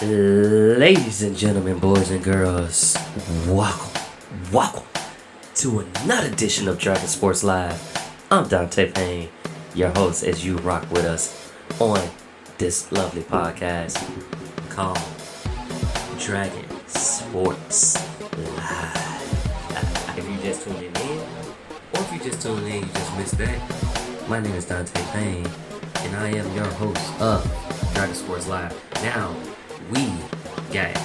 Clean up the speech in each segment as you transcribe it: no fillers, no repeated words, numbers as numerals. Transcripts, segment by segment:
Ladies and gentlemen, boys and girls, welcome to another edition of Dragon Sports Live. I'm Dante Payne, your host, as you rock with us on this lovely podcast called Dragon Sports Live. If you just tuned in, or if you just tuned in, you just missed that. My name is Dante Payne, and I am your host of Dragon Sports Live. Now, we got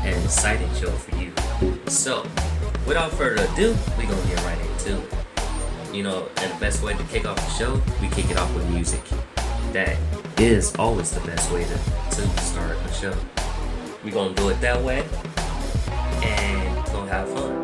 an exciting show for you. So, without further ado, we're gonna get right into it. You know, and the best way to kick off the show, we kick it off with music. That is always the best way to start a show. We're gonna do it that way, and we're gonna have fun.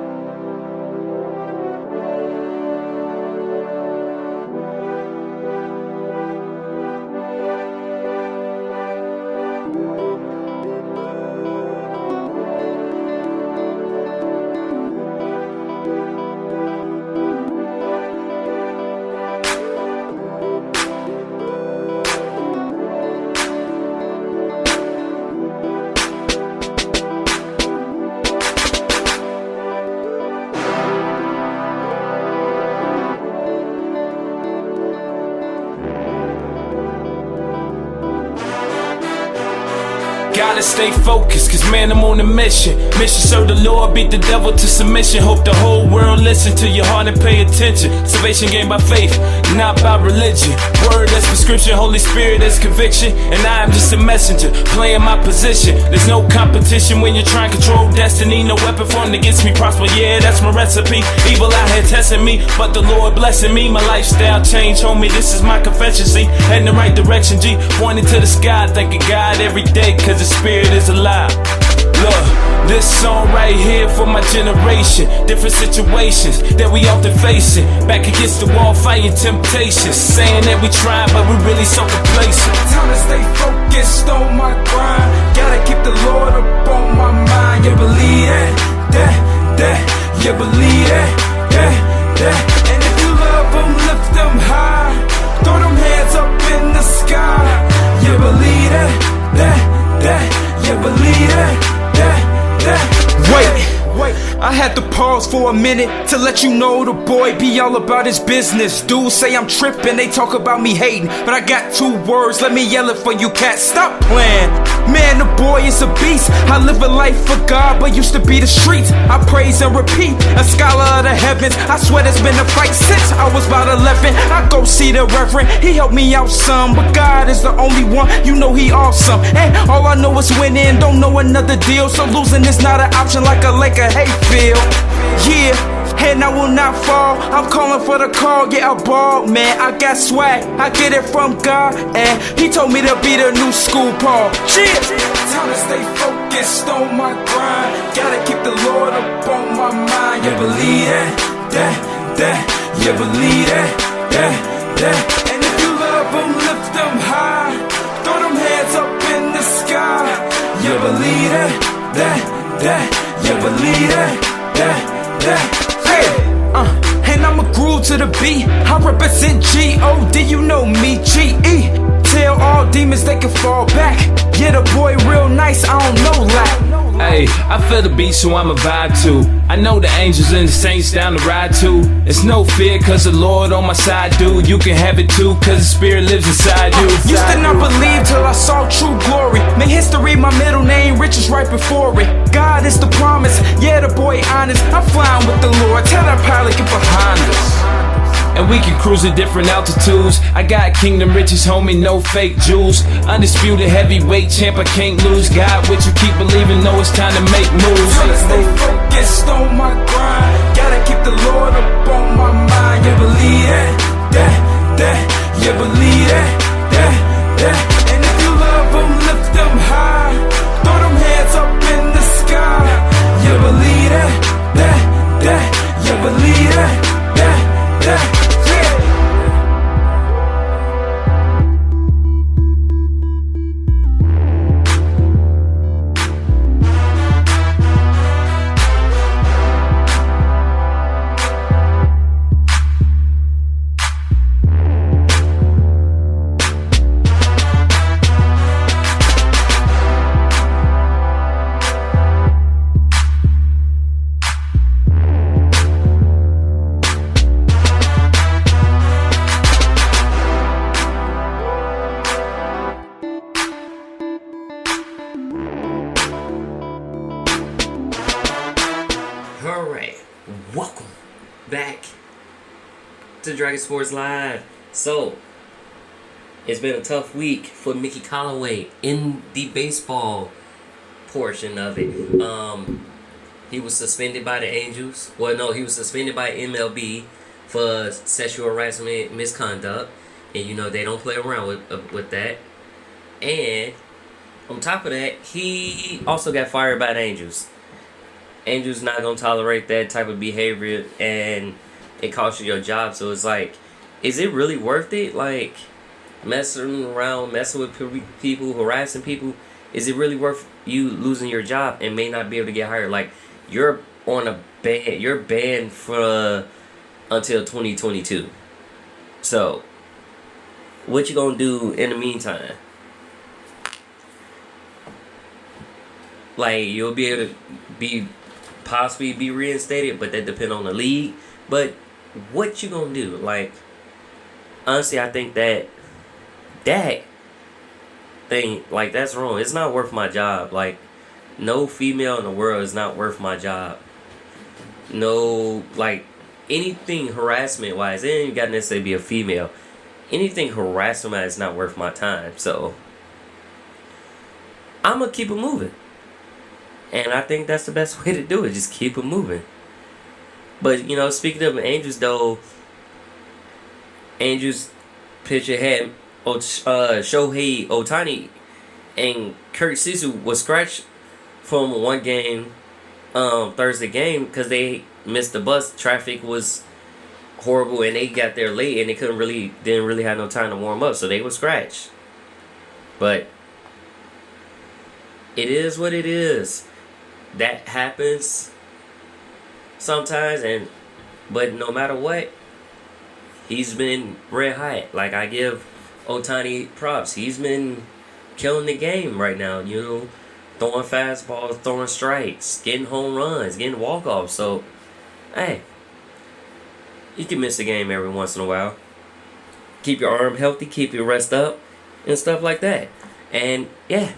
Gotta stay focused, cause man, I'm on a mission. Mission serve the Lord, beat the devil to submission. Hope the whole world listen to your heart and pay attention. Salvation gained by faith, not by religion. Word as prescription, Holy Spirit as conviction. And I am just a messenger, playing my position. There's no competition when you're trying to control destiny. No weapon formed against me prosper, yeah, that's my recipe. Evil out here testing me, but the Lord blessing me. My lifestyle change, homie, this is my confession. See, heading the right direction, G. Pointing to the sky, thanking God every day, cause the Spirit is alive. Look, this song right here for my generation. Different situations that we often facing. Back against the wall fighting temptations. Saying that we trying but we really so complacent. Time to stay focused on my grind. Gotta keep the Lord up on my mind. You believe that, you believe that. And if you love them, lift them high. Throw them hands up in the sky. You believe that, you believe that. Wait, I had to pause for a minute to let you know the boy be all about his business. Dudes say I'm tripping, they talk about me hating, but I got 2 words, let me yell it for you cats, stop playing. Man, the boy is a beast. I live a life for God, but used to be the streets. I praise and repeat, a scholar of the heavens. I swear there's been a fight since I was about 11. I go see the reverend, he helped me out some, but God is the only one, you know he awesome. And all I know is winning, don't know another deal. So losing is not an option like a Laker hayfield. Yeah, and I will not fall. I'm calling for the call, yeah, I ball, man. I got swag, I get it from God, and he told me to be the new school Paul. Yeah. Time to stay focused on my grind. Gotta keep the Lord up on my mind. You believe that, you believe that. And if you love them, lift them high. Throw them hands up in the sky. You believe that, you believe that. And I'ma groove to the beat. I represent G-O-D, you know me, G-E. Tell all demons they can fall back. Yeah, the boy real nice, I don't know like. Hey, I feel the beat, so I'ma vibe too. I know the angels and the saints down the ride too. It's no fear, cause the Lord on my side, dude. You can have it too, cause the Spirit lives inside you. Used to not believe till I saw true glory. Made history, my middle name, riches right before it. God is the promise, yeah, the boy honest. I'm flying with the Lord, tell that pilot get behind us. And we can cruise at different altitudes. I got kingdom riches, homie, no fake jewels. Undisputed heavyweight champ, I can't lose. God with you, keep believing, know it's time to make moves. Gotta stay focused on my grind. Gotta keep the Lord up on my mind. You believe that, you believe that. And if you love them, lift them high. Throw them hands up in the sky. You believe that, you believe that. to Dragon Sports Live. So, it's been a tough week for Mickey Callaway in the baseball portion of it. He was suspended by the Angels. Well, no, he was suspended by MLB for sexual harassment misconduct. And, you know, they don't play around with that. And on top of that, he also got fired by the Angels. Angels not going to tolerate that type of behavior, and it costs you your job. So it's like, is it really worth it? Like, messing around, messing with people, harassing people, is it really worth you losing your job and may not be able to get hired? Like, you're on a ban, you're banned for until 2022. So, what you gonna do in the meantime? Like, you'll be able to possibly be reinstated, but that depends on the league. But what you gonna do? Like, honestly, I think that thing, like, that's wrong. It's not worth my job. Like, no female in the world is not worth my job. No, like, anything harassment wise, it ain't got to necessarily be a female. Anything harassment wise is not worth my time. So I'm gonna keep it moving. And I think that's the best way to do it. Just keep it moving. But, you know, speaking of Angels, though, Angels pitcher had Shohei Ohtani and Kurt Suzu was scratched from one game, Thursday game, because they missed the bus. Traffic was horrible, and they got there late, and they didn't really have no time to warm up, so they were scratched. But it is what it is. That happens sometimes, but no matter what, he's been red hot. Like, I give Ohtani props. He's been killing the game right now, you know, throwing fastballs, throwing strikes, getting home runs, getting walk-offs. So, hey, you can miss a game every once in a while. Keep your arm healthy, keep your rest up, and stuff like that. And, yeah,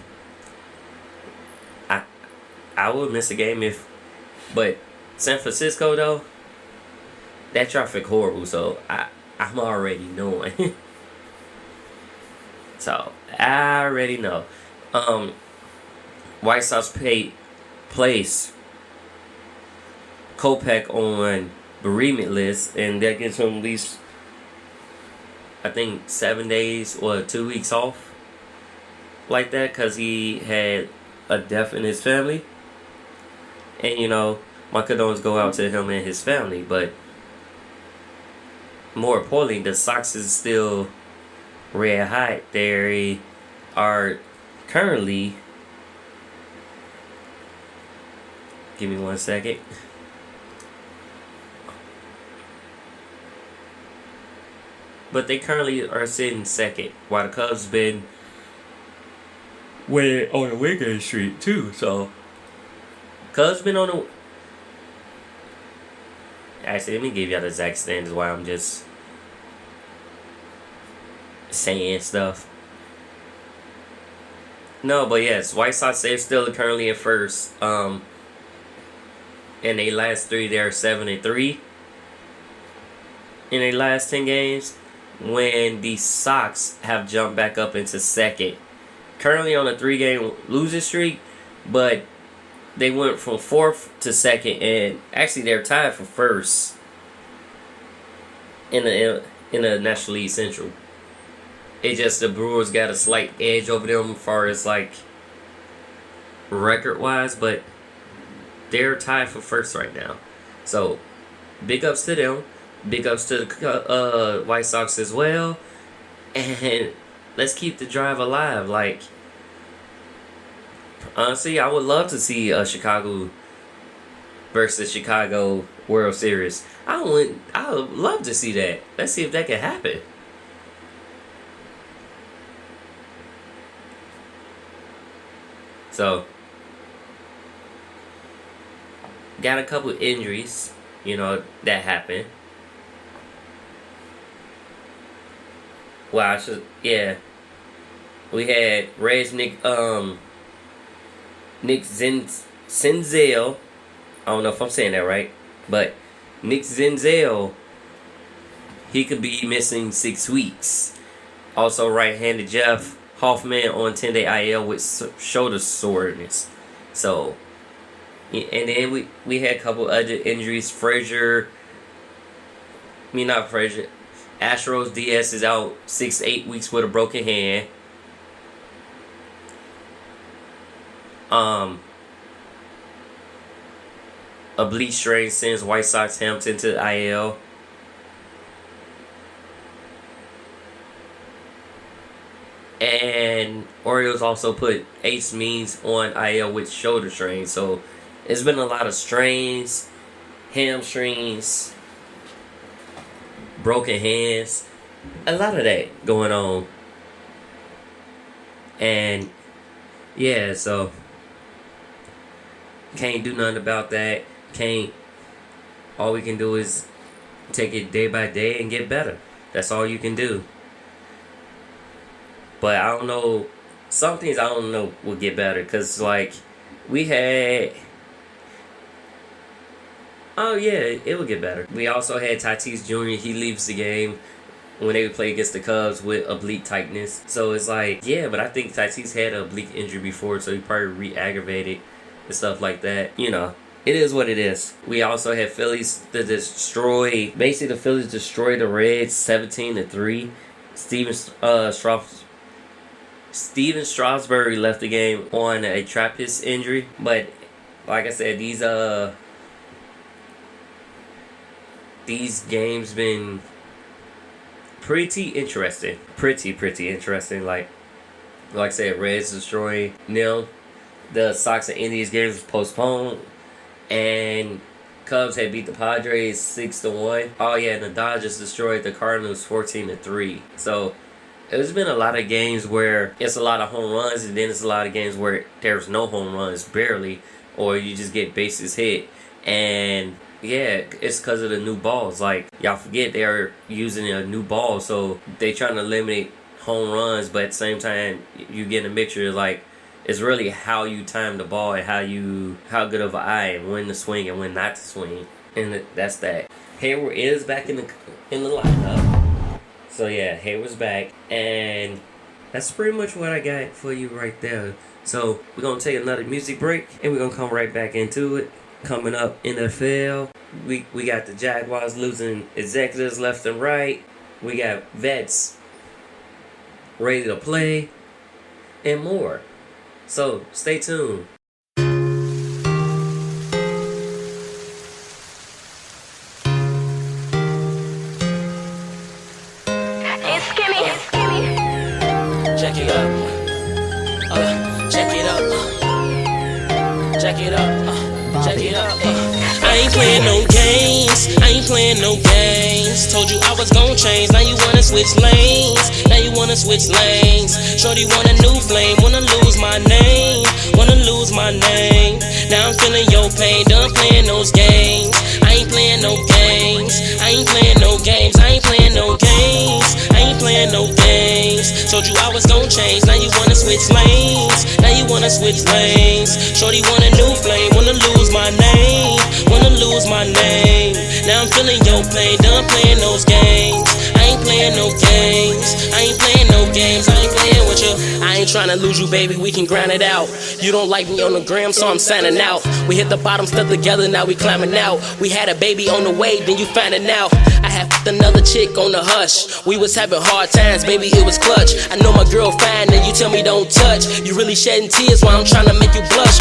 I would miss a game but San Francisco, though, that traffic horrible, so I'm already knowing. So, I already know. White Sox place Kopech on bereavement list, and that gives him at least, I think, 7 days or 2 weeks off, like that, because he had a death in his family. And, you know, my condolences go out to him and his family, but more importantly, the Sox is still red hot. They are currently, give me 1 second. But they currently are sitting second, while the Cubs been way on the winning streak too. So Cubs been on the. Actually, let me give y'all the exact standings while I'm just saying stuff. No, but yes, White Sox, they're still currently in first. In their last 3, they're 7-3. In their last 10 games, when the Sox have jumped back up into second. Currently on a 3-game losing streak, but they went from 4th to 2nd, and actually they're tied for 1st in the National League Central. It's just the Brewers got a slight edge over them as far as, like, record-wise, but they're tied for 1st right now. So, big ups to them. Big ups to the White Sox as well. And let's keep the drive alive. Like, honestly, I would love to see a Chicago versus Chicago World Series. I would love to see that. Let's see if that can happen. So, got a couple injuries, you know, that happened. Well, we had Reds Nick Senzel. I don't know if I'm saying that right, but Nick Senzel, he could be missing 6 weeks. Also, right-handed Jeff Hoffman on 10-day IL with shoulder soreness. So, and then we had a couple other injuries. Astros DS is out 6 to 8 weeks with a broken hand. A bleach strain sends White Sox Hampton to the IL. And Orioles also put Ace Means on IL with shoulder strain. So it's been a lot of strains, hamstrings, broken hands, a lot of that going on. And yeah, so can't do nothing about that. All we can do is take it day by day and get better. That's all you can do. But I don't know, some things I don't know will get better. Because, like, we had... Oh, yeah, it will get better. We also had Tatis Jr. He leaves the game when they play against the Cubs with oblique tightness. So it's like, yeah, but I think Tatis had an oblique injury before, so he probably re-aggravated and stuff like that. You know, it is what it is. We also had Phillies that destroy... Basically, the Phillies destroyed the Reds 17-3. Steven Strasburg left the game on a trapezius injury, but like I said, these games been pretty interesting. Pretty interesting. Like I said, Reds destroying nil. The Sox and Indians games was postponed, and Cubs had beat the Padres 6-1. Oh yeah, and the Dodgers destroyed the Cardinals 14-3. So there's been a lot of games where it's a lot of home runs, and then it's a lot of games where there's no home runs, barely, or you just get bases hit. And yeah, it's because of the new balls. Like, y'all forget they're using a new ball, so they trying to limit home runs, but at the same time, you get a mixture. Like, it's really how you time the ball and how good of an eye and when to swing and when not to swing. And that's that. Hayward is back in the lineup. So yeah, Hayward's back, and that's pretty much what I got for you right there. So we're gonna take another music break, and we're gonna come right back into it. Coming up, NFL, we got the Jaguars losing executives left and right. We got vets ready to play, and more. So stay tuned. Check it up. Check it up. Check it up. Check it up. I ain't playing no games. I ain't playing no games. Told you I was gon' change. Now you wanna switch lanes. Now you wanna switch lanes. Shorty want a new flame. Wanna lose my name. Wanna lose my name. Now I'm feeling your pain. Done playing those games. I ain't playing no games. I ain't playing no games. I ain't playing no games. I ain't playing no games. Told you I was gon' change. Now you wanna switch lanes. Now you wanna switch lanes. Shorty want a new flame. Wanna lose my name. Wanna lose my name. Now I'm feeling your pain. Done playing those games. I ain't playing no games. I ain't playing no games. I ain't playing with you. I ain't tryna lose you, baby. We can grind it out. You don't like me on the gram, so I'm signing out. We hit the bottom, stuck together, now we climbing out. We had a baby on the way, then you finding out. I had another chick on the hush. We was having hard times, baby, it was clutch. I know my girl fine, and you tell me don't touch. You really shedding tears while I'm tryna make you blush,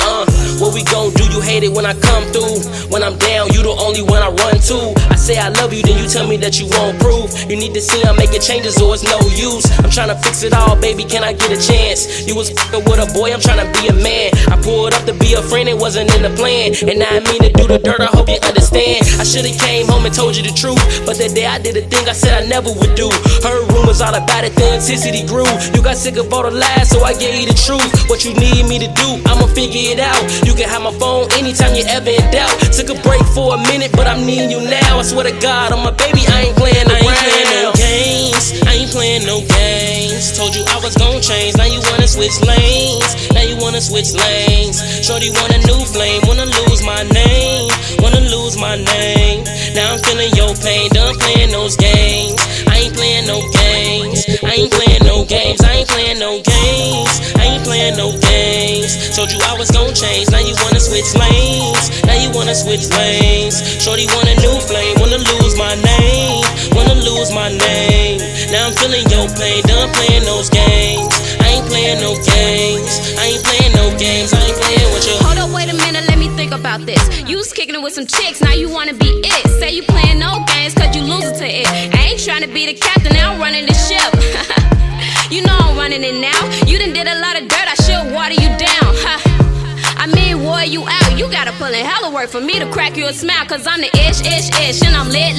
What we gon' do? You hate it when I come through. When I'm down, you the only one I run to. I say I love you, then you tell me that you won't prove. You need to see I'm making changes or it's no use. I'm tryna fix it all, baby, can I get a chance? You was f***ing with a boy, I'm tryna be a man. I pulled up to be a friend, it wasn't in the plan. And now I mean to do the dirt, I hope you understand. I should've came home and told you the truth, but that day I did a thing I said I never would do. Heard rumors all about it, the intensity grew. You got sick of all the lies, so I gave you the truth. What you need me to do, I'ma figure it out. You can have my phone anytime you ever in doubt. Took a break for a minute, but I'm needing you now. I swear to God, on my baby, I ain't playing no games. I I ain't playing no games. Told you I was gon' change. Now you wanna switch lanes. Now you wanna switch lanes. Shorty want a new flame. Wanna lose my name. Wanna lose my name. Now I'm feeling your pain. Done playing those games. I ain't playing no games. I ain't playing no games. I ain't playing no games. I ain't playing no games. Told you I was gon' change. Now you wanna switch lanes. Now you wanna switch lanes. Shorty want a new flame. Wanna lose my name. Wanna lose my name. Now I'm feeling your pain. Done playing those games. I ain't playing no games. I ain't playing no games. I ain't playing with you. Hold up, wait a minute, let me think about this. You was kicking it with some chicks, now you wanna be it. Say you playing no games, cause you losing to it. I ain't trying to be the captain, now I'm running the ship. You know I'm running it now. You done did a lot of dirt, I should water you down. I mean, wore you out. You gotta put in hella work for me to crack you a smile. Cause I'm the ish, and I'm lit.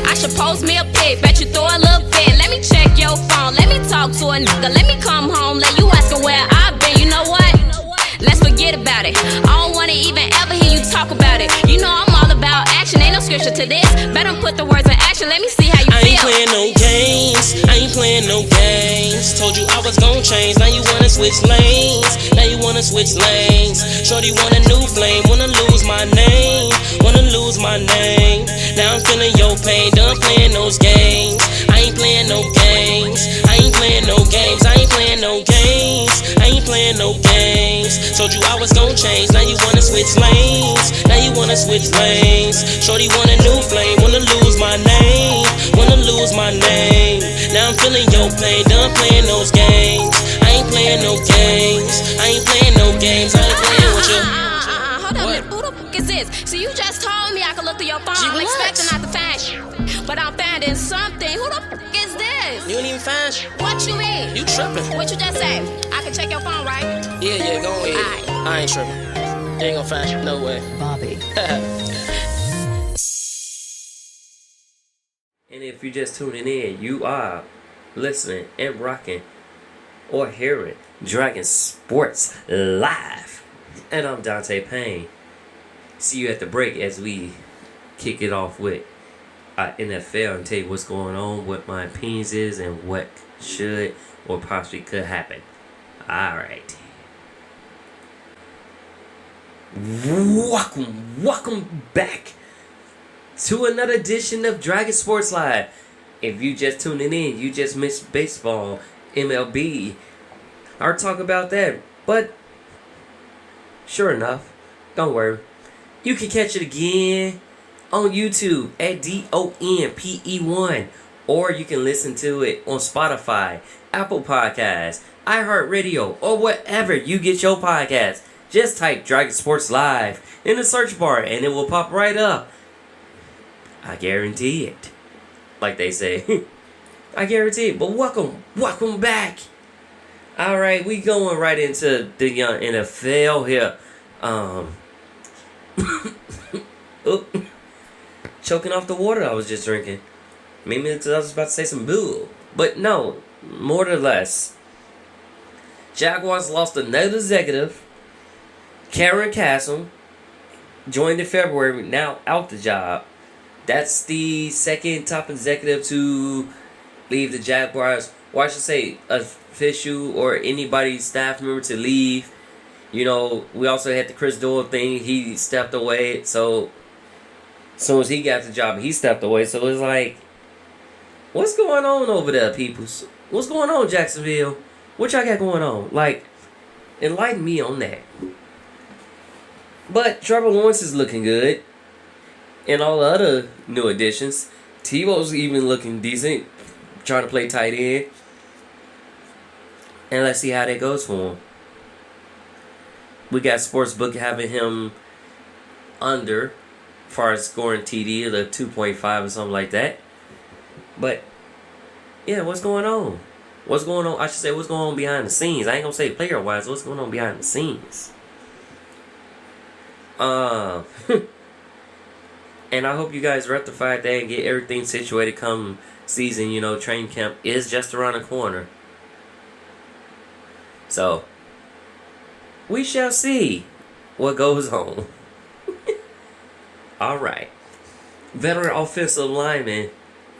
I should post me a pic, bet you throw a little fit. Let me check your phone, let me talk to a nigga. Let me come home, let you ask her where I've been. You know what? Let's forget about it. I don't wanna even ever hear you talk about it. You know I'm all about action, ain't no scripture to this. Better put the words in action, let me see how you feel. I ain't playing no games, I ain't playing no games. Told you I was gon' change, now you wanna switch lanes. Now you wanna switch lanes. Shorty want a new flame, wanna lose my name. Wanna lose my name. Now I'm feeling your pain, done playing those games. I ain't playing no games, I ain't playing no games. I ain't playing no games, I ain't playing no games. Told you I was gon' change, now you wanna switch lanes. Now you wanna switch lanes. Shorty want a new flame, wanna lose my name. Wanna lose my name. Now I'm feeling your pain, done playing those games. I ain't playing no games, I ain't playing no games. I ain't playing with you. Hold up, who the fuck is this? So you just told me I could look through your phone. Gee, I'm relax. expecting not to find you, but I'm finding something. Who the fuck is this? You ain't even find shit. What you mean? You tripping. What you just say? I can check your phone, right? Yeah, go ahead. Alright. I ain't tripping. You ain't gonna find shit, no way. Bobby. And if you're just tuning in, you are listening and rocking or hearing Dragon Sports Live. And I'm Dante Payne. See you at the break as we kick it off with NFL and tell you what's going on, what my opinions is, and what should or possibly could happen. Alright. Welcome back to another edition of Dragon Sports Live. If you just tuning in, you just missed baseball, MLB. I'll talk about that. But sure enough, don't worry. You can catch it again on YouTube at DONPE1. Or you can listen to it on Spotify, Apple Podcasts, iHeartRadio, or whatever you get your podcast. Just type Dragon Sports Live in the search bar and it will pop right up. I guarantee it. Like they say. I guarantee it. But welcome back. Alright, we going right into the young NFL here. Choking off the water I was just drinking. Maybe I was about to say some boo. But no, more or less. Jaguars lost another executive. Karen Castle joined in February, now out the job. That's the second top executive to leave the Jaguars. Or I should say official or anybody staff member to leave. You know, we also had the Chris Doyle thing. He stepped away. So as soon as he got the job, he stepped away. So it's like, what's going on over there, peoples? What's going on, Jacksonville? What y'all got going on? Like, enlighten me on that. But Trevor Lawrence is looking good. And all the other new additions. Tebow's even looking decent. Trying to play tight end. And let's see how that goes for him. We got Sportsbook having him under as far as scoring TD, the 2.5 or something like that. But, yeah, what's going on? What's going on? I should say what's going on behind the scenes. I ain't going to say player-wise. What's going on behind the scenes? And I hope you guys rectify that and get everything situated come season. You know, training camp is just around the corner. So, we shall see what goes on. Alright. Veteran offensive lineman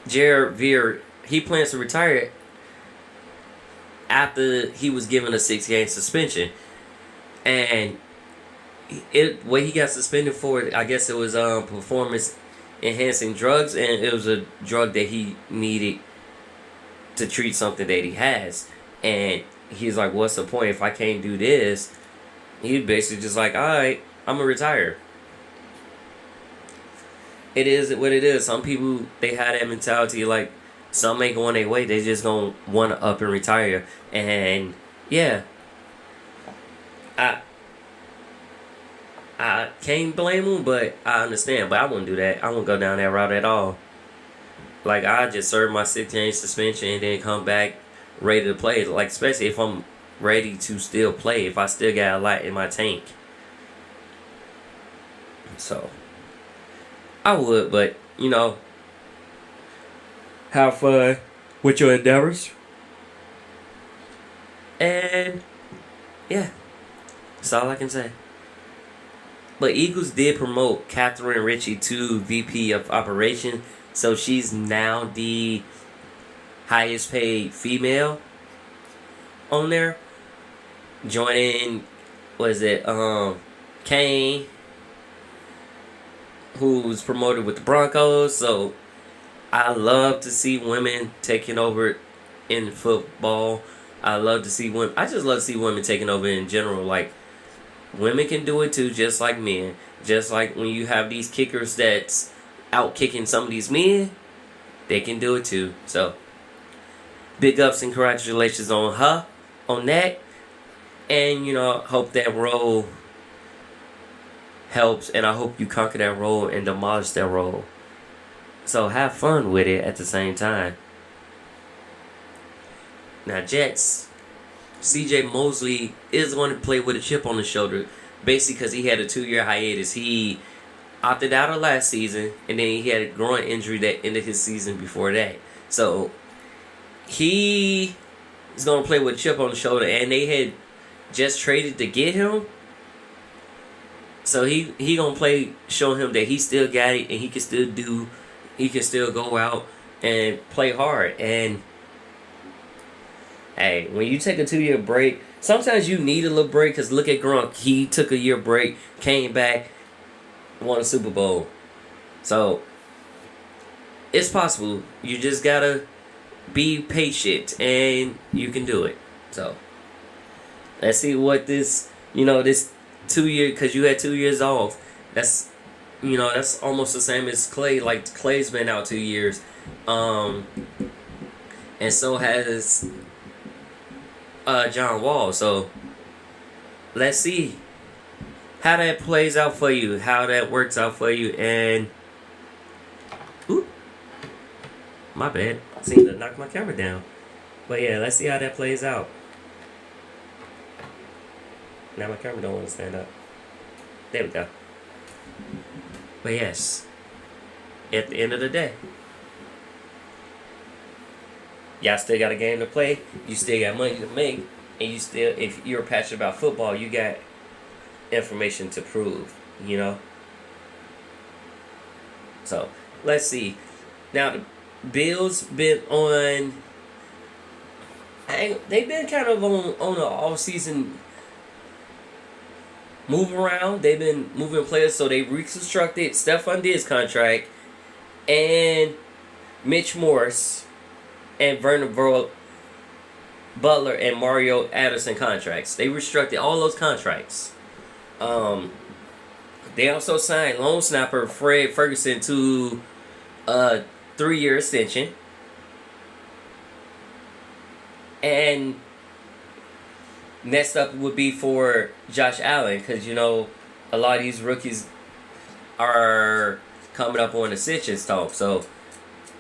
Jared Veer he plans to retire after he was given a 6-game suspension. And what he got suspended for, I guess it was performance enhancing drugs, and it was a drug that he needed to treat something that he has. And he's like, what's the point if I can't do this? He basically just like, all right, I'm gonna retire. It is what it is. Some people, they have that mentality, like, some ain't going their way, they just gonna want to up and retire. And yeah, I can't blame him, but I understand. But I wouldn't do that. I wouldn't go down that route at all. Like, I just serve my 6-game suspension and then come back ready to play. Like, especially if I'm ready to still play, if I still got a lot in my tank. So, I would, but, you know, have fun with your endeavors. And, yeah, that's all I can say. But Eagles did promote Catherine Ritchie to VP of Operations, so she's now the highest paid female on there. Joining, Kane, who's promoted with the Broncos. So I love to see women taking over in football. I love to see women. I just love to see women taking over in general. Like, women can do it too, just like men. Just like when you have these kickers that's out kicking some of these men, they can do it too. So, big ups and congratulations on her, on that. And, you know, hope that role helps. And I hope you conquer that role and demolish that role. So, have fun with it at the same time. Now, Jets, CJ Mosley is going to play with a chip on his shoulder, basically because he had a 2-year hiatus. He opted out of last season, and then he had a groin injury that ended his season before that. So he is going to play with a chip on the shoulder, and they had just traded to get him. So he going to play, show him that he still got it, and he can still go out and play hard. And hey, when you take a 2-year break, sometimes you need a little break, because look at Gronk. He took a year break, came back, won a Super Bowl. So, it's possible. You just gotta be patient, and you can do it. So, let's see what this 2-year, because you had 2 years off. That's almost the same as Clay. Like, Clay's been out 2 years. And so has John Wall. So let's see how that plays out for you, how that works out for you. And my bad, I seem to knock my camera down. But yeah, let's see how that plays out. Now my camera don't want to stand up. There we go. But yes, at the end of the day, y'all still got a game to play. You still got money to make. And you still, if you're passionate about football, you got information to prove, you know? So, let's see. Now, the Bills been on... They've been kind of on an all-season move around. They've been moving players, so they reconstructed Stephon Diggs' contract and Mitch Morse and Vernon Butler and Mario Addison contracts. They restructured all those contracts. They also signed long snapper Fred Ferguson to a 3-year extension. And next up would be for Josh Allen, because, you know, a lot of these rookies are coming up on ascension talk. So,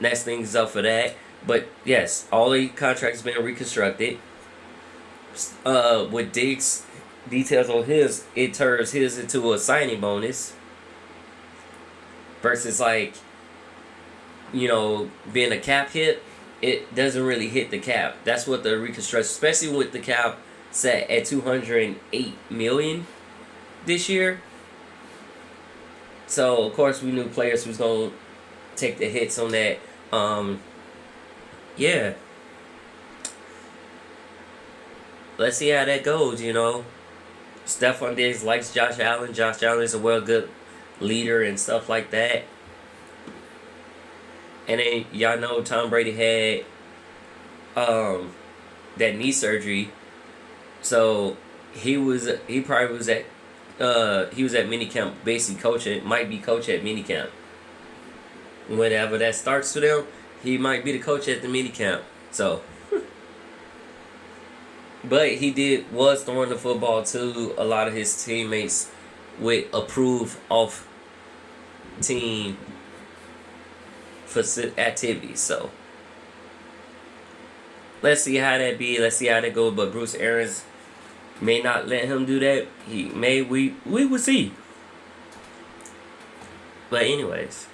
next thing is up for that. But, yes, all the contracts been reconstructed. With Diggs' details on his, it turns his into a signing bonus. Versus, like, you know, being a cap hit. It doesn't really hit the cap. That's what the reconstruction, especially with the cap set at $208 million this year. So of course we knew players was gonna take the hits on that. yeah, let's see how that goes. Stephon Diggs likes Josh Allen. Josh Allen is a good leader and stuff like that. And then y'all know Tom Brady had that knee surgery, so he was at minicamp, basically coaching, might be coach at minicamp. Whenever that starts for them, he might be the coach at the minicamp. So, but he was throwing the football to a lot of his teammates with approved off team activities. So let's see how that be. Let's see how that goes. But Bruce Arians may not let him do that. He may. We will see. But anyways,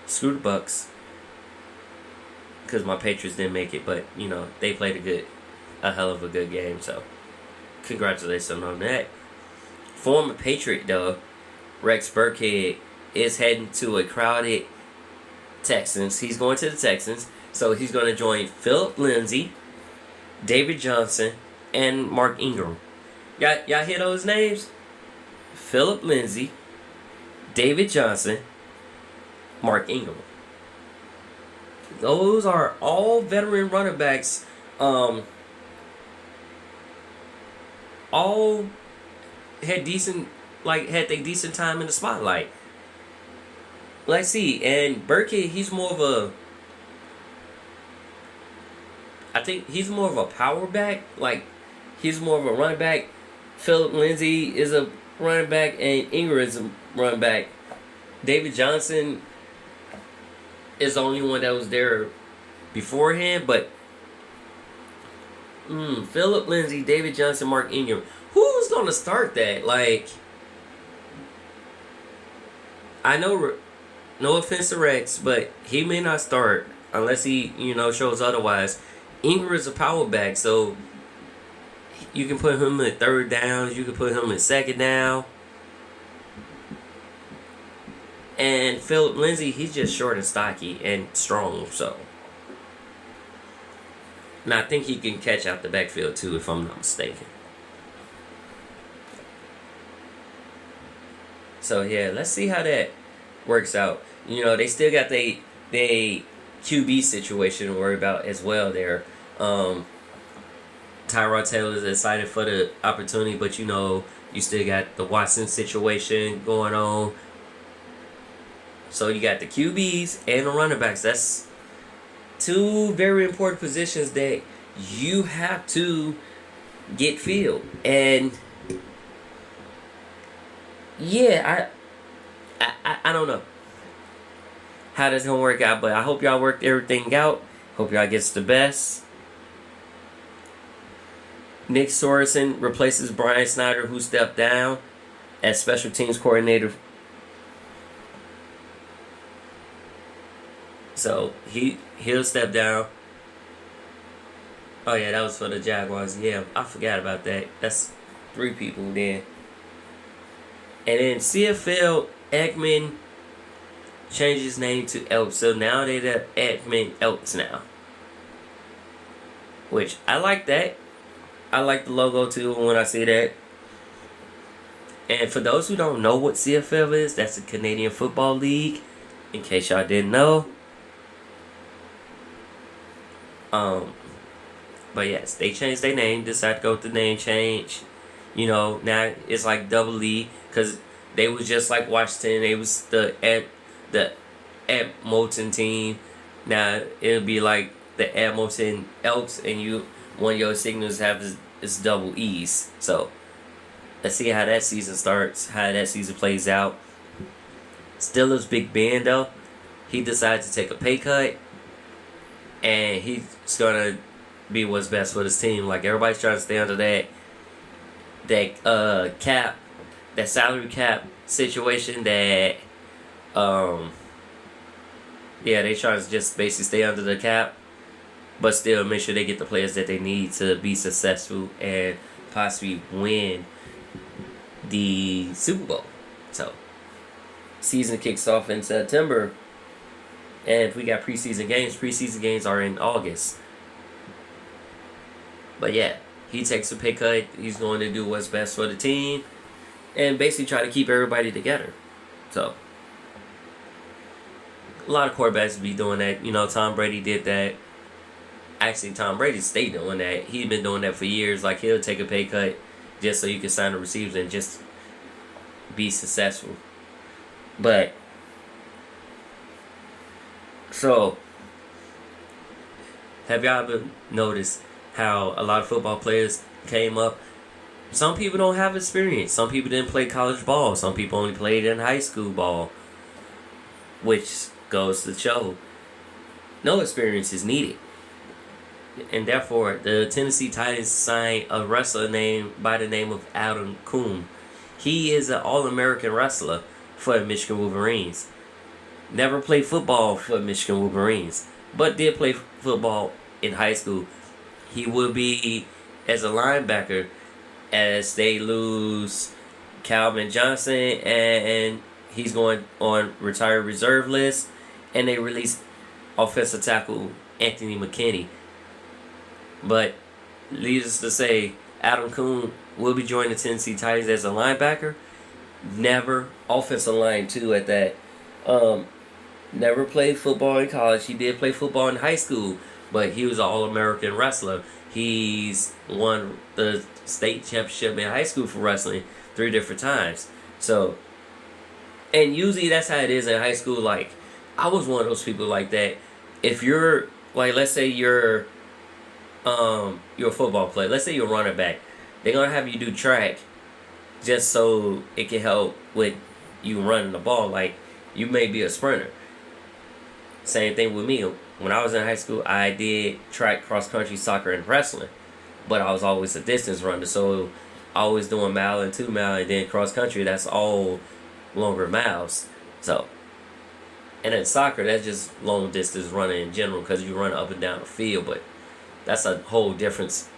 screw the Bucks, because my Patriots didn't make it. But they played a hell of a good game. So congratulations on that. Former Patriot though, Rex Burkhead is heading to a crowded Texans. He's going to the Texans. So he's going to join Philip Lindsay, David Johnson, and Mark Ingram. Y'all hear those names? Philip Lindsay, David Johnson, Mark Ingram. Those are all veteran running backs. All had they decent time in the spotlight. Let's see. And Burkhead, I think he's more of a power back. He's more of a running back. Philip Lindsay is a running back, and Ingram is a running back. David Johnson is the only one that was there beforehand, but Philip Lindsay, David Johnson, Mark Ingram. Who's gonna start that? I know, no offense to Rex, but he may not start unless he, shows otherwise. Ingram is a power back, so you can put him in third down, you can put him in second down. And Philip Lindsay, he's just short and stocky and strong, so. Now I think he can catch out the backfield too, if I'm not mistaken. So yeah, let's see how that works out. They still got they QB situation to worry about as well there. Tyrod Taylor is excited for the opportunity, but you still got the Watson situation going on. So you got the QBs and the running backs. That's two very important positions that you have to get filled. And yeah, I don't know how that's gonna work out, but I hope y'all worked everything out. Hope y'all gets the best. Nick Sorensen replaces Brian Snyder, who stepped down as special teams coordinator. So he'll step down. Oh yeah, that was for the Jaguars. Yeah, I forgot about that. That's 3 people then. And then CFL Ekman changed his name to Elks. So now they're the Ekman Elks now. Which I like that. I like the logo too when I see that. And for those who don't know what CFL is, that's the Canadian Football League. In case y'all didn't know. But yes, they changed their name, decided to go with the name change. Now it's like Double E, because they was just like Washington. They was the Edmonton team. Now it'll be like the Edmonton Elks, and one of your signals is double E's. So let's see how that season starts, how that season plays out. Steelers Big Ben though, he decided to take a pay cut, and he's gonna be what's best for his team. Like everybody's trying to stay under that cap, that salary cap situation. That they try to just basically stay under the cap, but still make sure they get the players that they need to be successful and possibly win the Super Bowl. So season kicks off in September. And if we got preseason games are in August. But yeah, he takes a pay cut. He's going to do what's best for the team and basically try to keep everybody together. So, a lot of quarterbacks be doing that. You know, Tom Brady did that. Actually, Tom Brady stayed doing that. He's been doing that for years. Like, he'll take a pay cut just so you can sign the receivers and just be successful. But, so, have y'all ever noticed how a lot of football players came up? Some people don't have experience. Some people didn't play college ball. Some people only played in high school ball. Which goes to show no experience is needed. And therefore, the Tennessee Titans signed a wrestler by the name of Adam Kuhn. He is an All-American wrestler for the Michigan Wolverines. Never played football for Michigan Wolverines, but did play football in high school. He will be as a linebacker as they lose Calvin Johnson, and he's going on retired reserve list, and they release offensive tackle Anthony McKinney. But needless to say, Adam Kuhn will be joining the Tennessee Titans as a linebacker. Never offensive line too at that. Never played football in college. He did play football in high school, but he was an All-American wrestler. He's won the state championship in high school for wrestling 3 different times. So, and usually that's how it is in high school. Like, I was one of those people like that. If you're, like, let's say you're a football player. Let's say you're a running back. They're going to have you do track just so it can help with you running the ball. Like, you may be a sprinter. Same thing with me. When I was in high school, I did track, cross-country, soccer, and wrestling. But I was always a distance runner. So, always doing mile and 2 mile, and then cross-country, that's all longer miles. So, and then soccer, that's just long distance running in general because you run up and down the field. But that's a whole different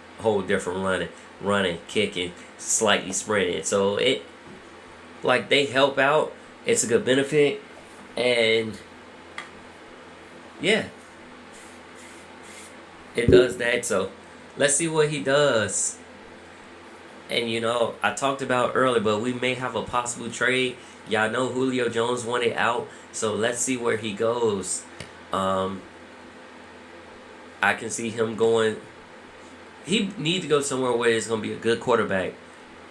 running, kicking, slightly sprinting. So it, like, they help out. It's a good benefit, and yeah, it does that. So let's see what he does. And you know, I talked about earlier, but we may have a possible trade. Y'all know Julio Jones wanted out, so let's see where he goes. I can see him going. He needs to go somewhere where it's going to be a good quarterback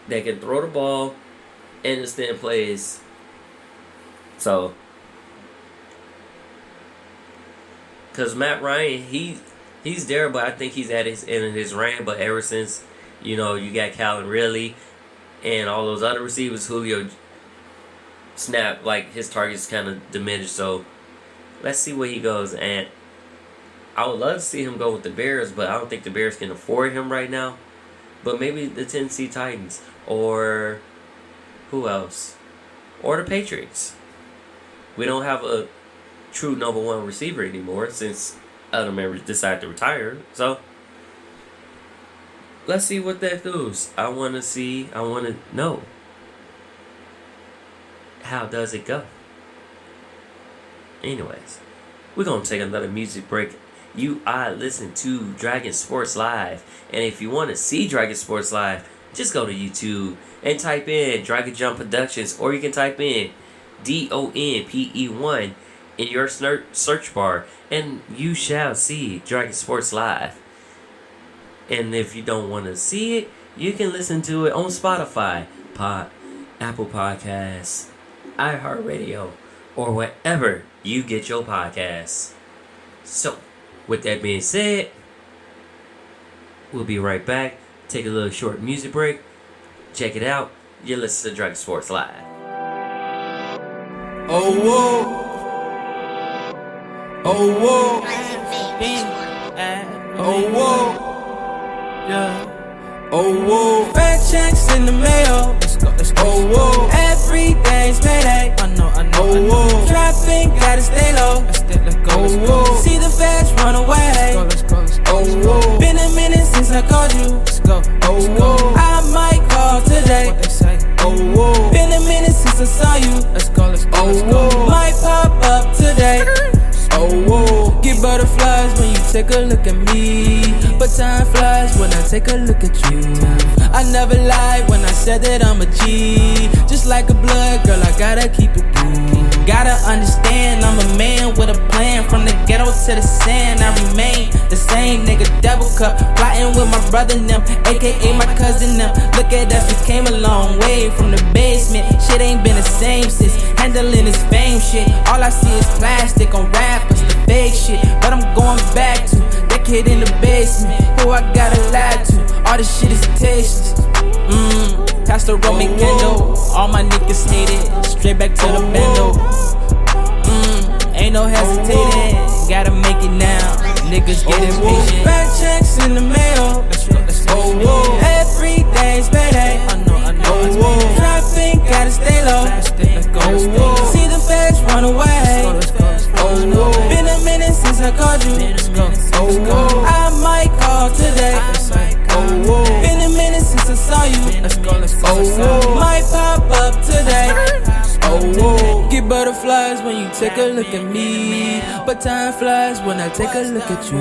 that can throw the ball and extend plays. So, because Matt Ryan, he's there, but I think he's at his end of his reign. But ever since, you know, you got Calvin Ridley and all those other receivers, Julio snap, like, his target's kind of diminished. So, let's see where he goes. And I would love to see him go with the Bears, but I don't think the Bears can afford him right now. But maybe the Tennessee Titans, or who else? Or the Patriots. We don't have a true number 1 receiver anymore since other members decided to retire. So, let's see what that does. I want to know. How does it go? Anyways, we're going to take another music break. You are listening to Dragon Sports Live. And if you want to see Dragon Sports Live, just go to YouTube and type in Dragon Jump Productions, or you can type in DONPE1 in your search bar, and you shall see Dragon Sports Live. And if you don't want to see it, you can listen to it on Spotify, Apple Podcasts, iHeartRadio, or wherever you get your podcasts. So, with that being said, we'll be right back. Take a little short music break. Check it out. You're listening to Dragon Sports Live. Oh, whoa. Oh, whoa. Oh, whoa. Yeah. Oh, whoa. Fat checks in the mail. Let's go. Oh, whoa. Every day's payday. I know. Oh, whoa. Trapping, gotta stay low. Let's go. Oh, whoa. See the feds run away. Let's go. Oh, whoa. Been a minute since I called you. Let's go. Oh, whoa. I might call today. What they say. Oh, whoa. Been a minute since I saw you. Let's go. Oh, whoa. Might pop up today. Oh, took a look at me, but time flies when I take a look at you. I never lied when I said that I'm a G. Just like a blood, girl, I gotta keep it cool. Gotta understand, I'm a man with a plan. From the ghetto to the sand, I remain the same nigga, double cup. Plotting with my brother and them, aka my cousin them. Look at us, we came a long way from the basement. Shit ain't been the same since handling this fame shit. All I see is plastic on rappers, the fake shit. But I'm going back to that kid in the basement, who I gotta lie to. All this shit is tasteless. Pastor Romy Kendall, all my niggas hate it. Straight back to the bendo. Ain't no hesitating, gotta make it now. Niggas get impatient. Back checks in the mail. Every day's payday. Traffic gotta stay low. See the feds run away. Been a minute since I called you. I might call today. Been a minute since I saw you. Might pop up today. Get butterflies when you take a look at me, but time flies when I take a look at you.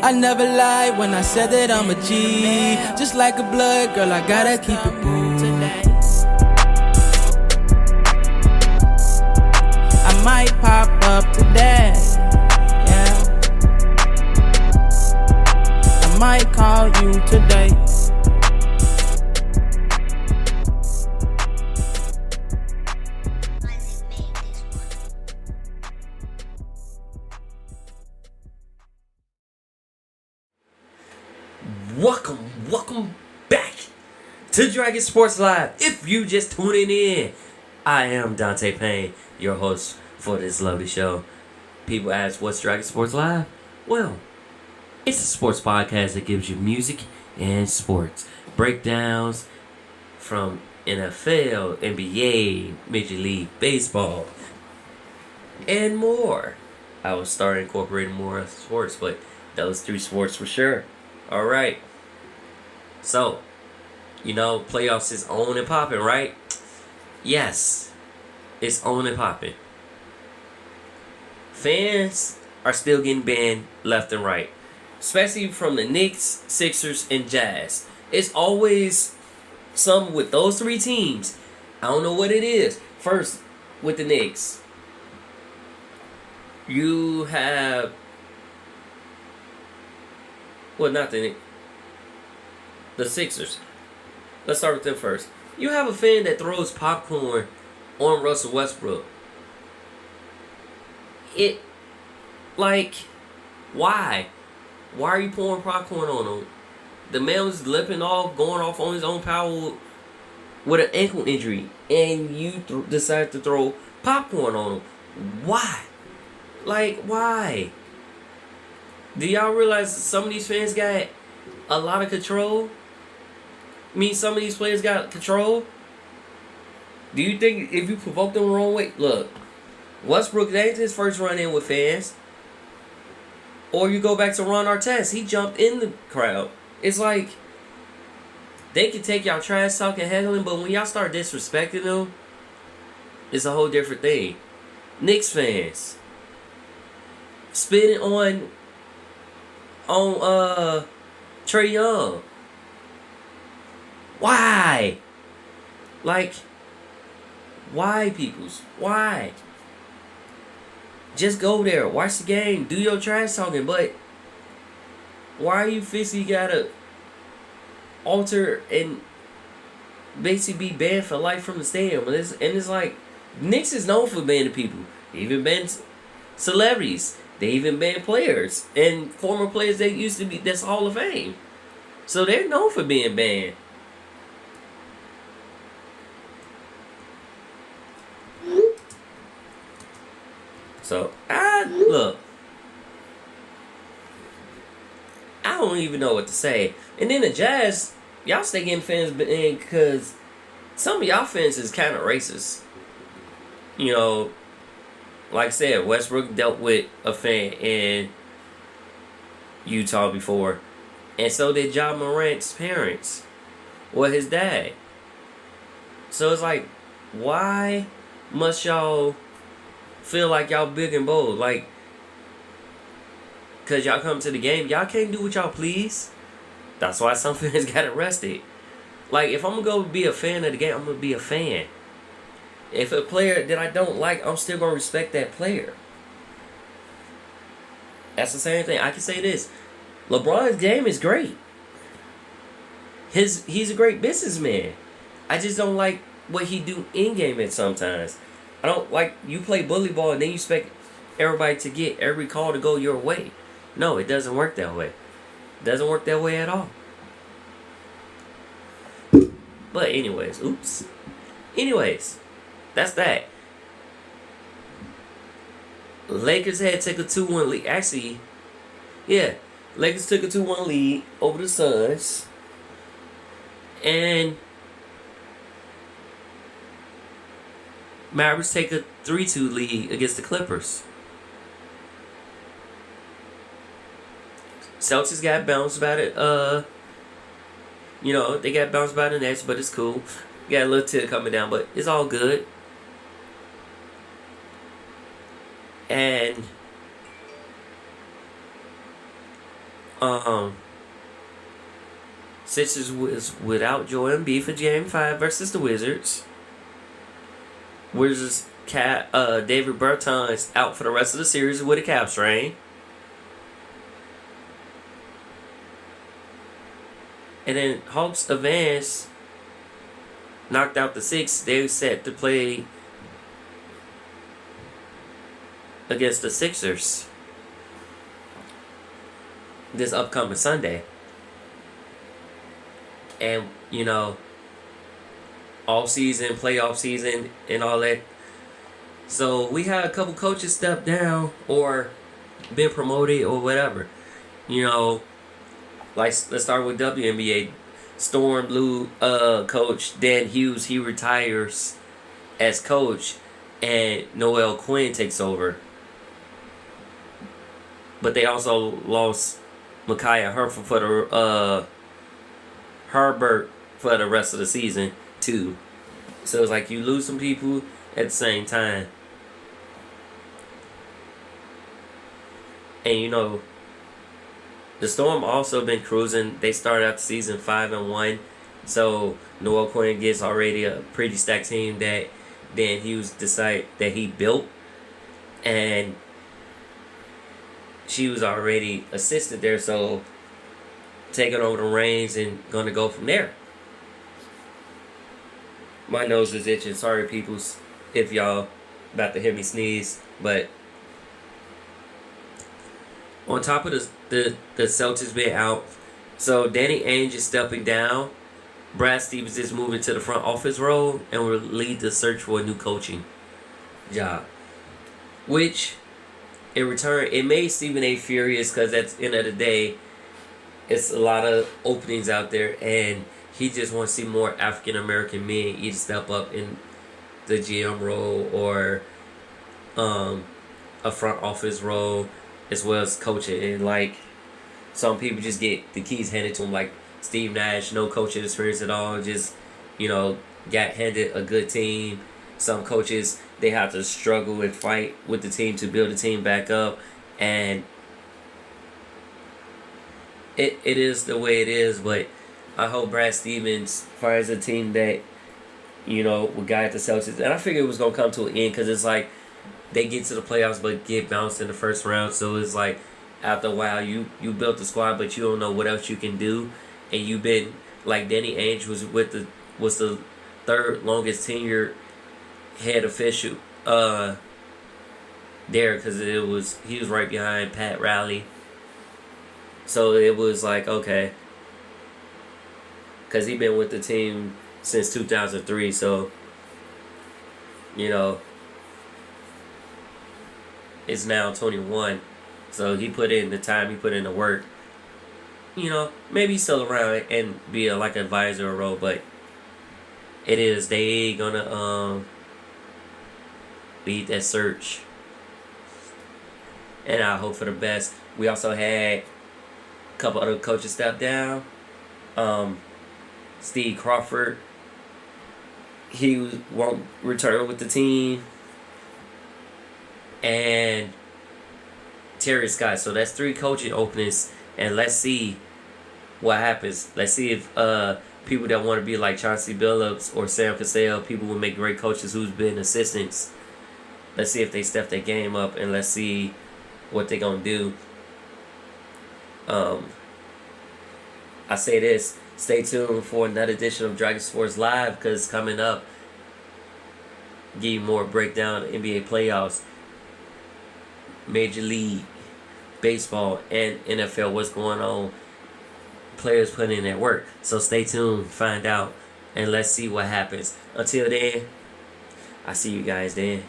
I never lied when I said that I'm a G. Just like a blood, girl, I gotta keep it cool. I might pop up today, yeah. I might call you today. Welcome back to Dragon Sports Live. If you just tuning in, I am Dante Payne, your host for this lovely show. People ask, what's Dragon Sports Live? Well, it's a sports podcast that gives you music and sports breakdowns from NFL, NBA, Major League Baseball, and more. I will start incorporating more sports, but those three sports for sure. Alright. So, playoffs is on and popping, right? Yes. It's on and popping. Fans are still getting banned left and right. Especially from the Knicks, Sixers, and Jazz. It's always some with those three teams. I don't know what it is. First, with the Knicks. You have... Well, not the Knicks. The Sixers. Let's start with them first. You have a fan that throws popcorn on Russell Westbrook. Why? Why are you pouring popcorn on him? The man was limping off, going off on his own power with an ankle injury, and you decide to throw popcorn on him. Why? Why? Do y'all realize some of these fans got a lot of control? Some of these players got control. Do you think if you provoke them the wrong way? Look, Westbrook, that ain't his first run in with fans. Or you go back to Ron Artest. He jumped in the crowd. It's like, they can take y'all trash talking, heckling, but when y'all start disrespecting them, it's a whole different thing. Knicks fans. Spitting on Trae Young. Why? Why, peoples? Why? Just go there, watch the game, do your trash talking, but why are you physically gotta alter and basically be banned for life from the stadium? And it's like, Knicks is known for banning people. They even banned celebrities. They even banned players and former players that used to be that's Hall of Fame. So they're known for being banned. So look, I don't even know what to say. And then the Jazz, y'all stay getting fans in because some of y'all fans is kind of racist. Like I said, Westbrook dealt with a fan in Utah before. And so did Ja Morant's parents. Or his dad. So it's like, why must y'all feel like y'all big and bold? because y'all come to the game, y'all can't do what y'all please. That's why some fans got arrested. Like, if I'm going to go be a fan of the game, I'm going to be a fan. If a player that I don't like, I'm still going to respect that player. That's the same thing. I can say this. LeBron's game is great. He's a great businessman. I just don't like what he do in-game at sometimes. I don't like you play bully ball and then you expect everybody to get every call to go your way. No, it doesn't work that way. It doesn't work that way at all. But anyways, oops. Anyways, that's that. Lakers had to take a 2-1 lead. Actually, yeah. Lakers took a 2-1 lead over the Suns. And Mavericks take a 3-2 lead against the Clippers. Celtics got bounced about it. They got bounced by the Nets, but it's cool. Got a little tilt coming down, but it's all good. And Sixers was without Joel Embiid for Game 5 versus the Wizards. Wizards David Bertans out for the rest of the series with a calf strain. And then Hawks advanced, knocked out the Six. They set to play against the Sixers this upcoming Sunday. And, off season, playoff season, and all that. So we had a couple coaches step down or been promoted or whatever. Like, let's start with WNBA. Storm Blue coach Dan Hughes, he retires as coach, and Noelle Quinn takes over. But they also lost Micaiah Herbert for the rest of the season too. So it's like you lose some people at the same time. And the Storm also been cruising. They started out the season 5-1. So Noelle Quinn gets already a pretty stacked team that Dan Hughes decided that he built. And she was already assistant there, so taking over the reins and gonna go from there. My nose is itching. Sorry, peoples, if y'all about to hear me sneeze. But on top of the Celtics being out, so Danny Ainge is stepping down. Brad Stevens is moving to the front office role and will lead the search for a new coaching job. Which, in return, it made Stephen A. furious because at the end of the day, it's a lot of openings out there, and he just wants to see more African American men either step up in the GM role or a front office role as well as coaching. And like, some people just get the keys handed to them, like Steve Nash, no coaching experience at all, just got handed a good team. Some coaches, they have to struggle and fight with the team to build the team back up, and it is the way it is. But I hope Brad Stevens finds a team that will guide the Celtics, and I figured it was gonna come to an end because it's like they get to the playoffs but get bounced in the first round. So it's like after a while you built the squad, but you don't know what else you can do, and you've been like Danny Ainge was the third longest tenured head official there because he was right behind Pat Riley. So it was like, okay, because he been with the team since 2003, so it's now 21. So he put in the time, he put in the work. Maybe he's still around and be a like advisor role, but they gonna lead that search, and I hope for the best. We also had a couple other coaches step down. Steve Crawford, he won't return with the team, and Terry Scott. So that's 3 coaching openings, and let's see what happens. Let's see if people that want to be like Chauncey Billups or Sam Cassell, people who make great coaches who's been assistants, let's see if they step their game up, and let's see what they're going to do. I say this, stay tuned for another edition of Dragon Sports Live, because coming up, give you more breakdown of NBA playoffs, Major League Baseball, and NFL, what's going on, players putting in their work. So stay tuned, find out, and let's see what happens. Until then, I'll see you guys then.